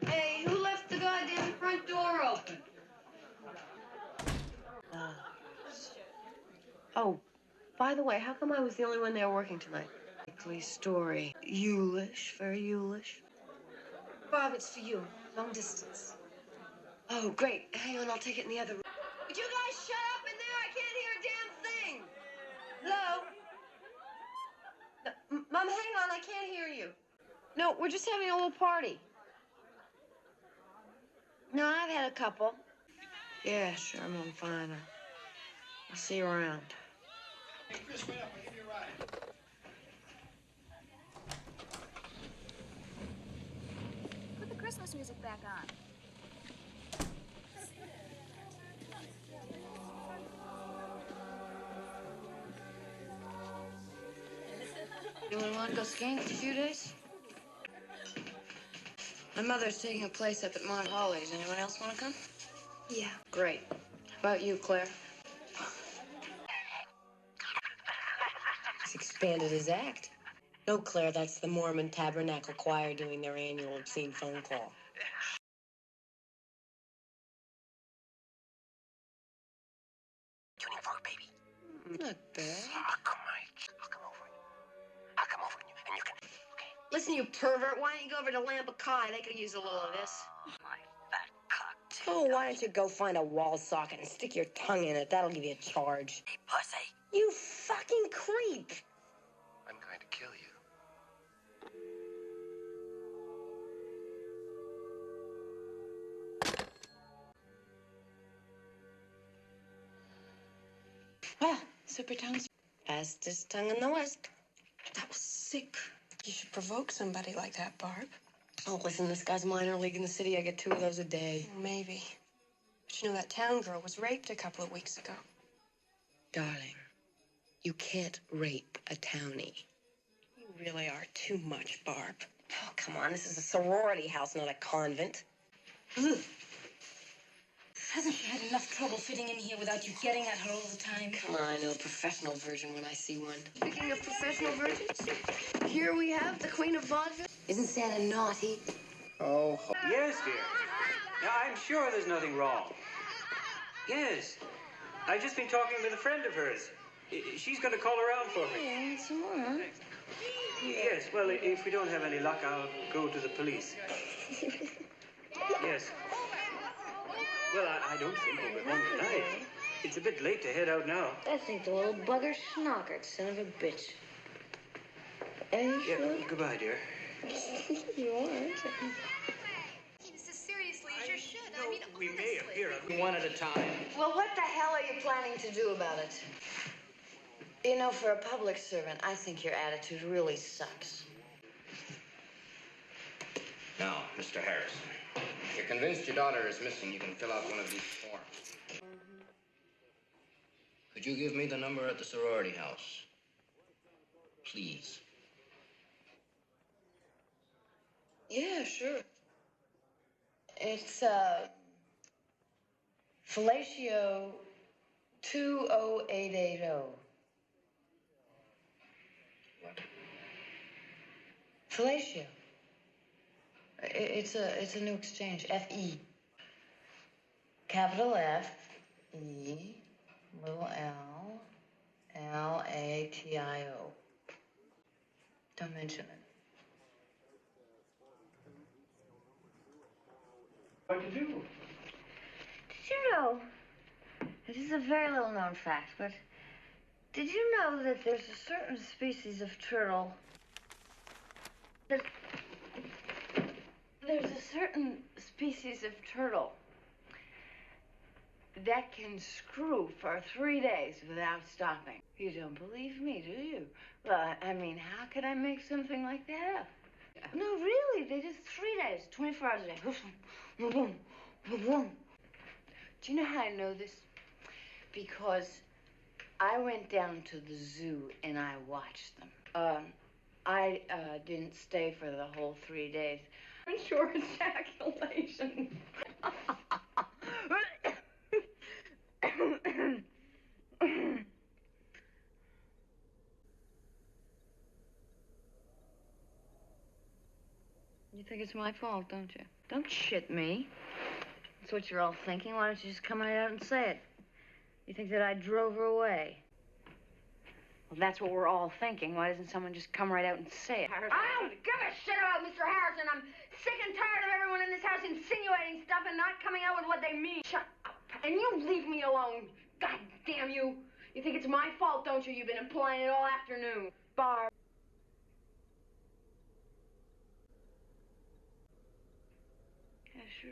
Hey, who left the goddamn front door open? Oh, by the way, how come I was the only one there working tonight? Likely story. Eulish, very Eulish. Bob, it's for you. Long distance. Oh, great. Hang on, I'll take it in the other room. Would you guys shut up in there? I can't hear a damn thing. Hello? No, Mom, hang on, I can't hear you. No, we're just having a little party. No, I've had a couple. Yeah, sure, I'm fine. I'll see you around. Hey, Chris, wait up. I'll give you a ride. Put the Christmas music back on. Anyone want to go skiing for a few days? My mother's taking a place up at Mount Holly's. Anyone else want to come? Yeah. Great. How about you, Claire? He's expanded his act. No, Claire, that's the Mormon Tabernacle Choir doing their annual obscene phone call. Tuning fork, baby. Not bad. Oh, come on. I'll come over. I'll come over and you can. Okay. Listen, you pervert, why don't you go over to Lambakai? They could use a little of this. Oh, my fat cock. Oh, why don't you go find a wall socket and stick your tongue in it? That'll give you a charge. Hey, pussy. You fucking creep. I'm going to kill you. Well, super tongues. Fastest tongue in the West. That was sick. You should provoke somebody like that, Barb. Oh, listen, this guy's minor league in the city. I get 2 of those a day. Maybe. But you know that town girl was raped a couple of weeks ago. Darling, you can't rape a townie. You really are too much, Barb. Oh, come on. This is a sorority house, not a convent. Ugh. Hasn't she had enough trouble fitting in here without you getting at her all the time? Come on, I know a professional virgin when I see one. Speaking of professional virgins, here we have the Queen of Vaudeville. Isn't Santa naughty? Oh. Yes, dear. Now, I'm sure there's nothing wrong. Yes. I've just been talking with a friend of hers. She's going to call around for me. Yeah, some more, huh? Yes, well, if we don't have any luck, I'll go to the police. Yes. Well, I don't think we'll be home tonight. It's a bit late to head out now. I think the little bugger schnockered, son of a bitch. Are you sure? Goodbye, dear. You aren't. This is seriously, you sure should. No, we may appear one at a time. Well, what the hell are you planning to do about it? You know, for a public servant, I think your attitude really sucks. Now, Mr. Harrison, if you're convinced your daughter is missing, you can fill out one of these forms. Could you give me the number at the sorority house? Please. Yeah, sure. It's, Fellatio 20880. What? Fellatio. It's a new exchange. F-E. Capital F, E, little L, L-A-T-I-O. Don't mention it. What to do? Did you know, this is a very little known fact, but did you know that there's a certain species of turtle there's a certain species of turtle that can screw for 3 days without stopping? You don't believe me, do you? Well, I mean, how could I make something like that up? No, really, they just 3 days, 24 hours a day. Do you know how I know this? Because I went down to the zoo and I watched them. I didn't stay for the whole 3 days. Sure ejaculation. You think it's my fault, don't you? Don't shit me. That's what you're all thinking. Why don't you just come right out and say it? You think that I drove her away? Well, that's what we're all thinking. Why doesn't someone just come right out and say it? I don't give a shit about Mr. Harrison. I'm sick and tired of everyone in this house insinuating stuff and not coming out with what they mean. Shut up. And you leave me alone. God damn you. You think it's my fault, don't you? You've been implying it all afternoon. Barb. Yeah, sure.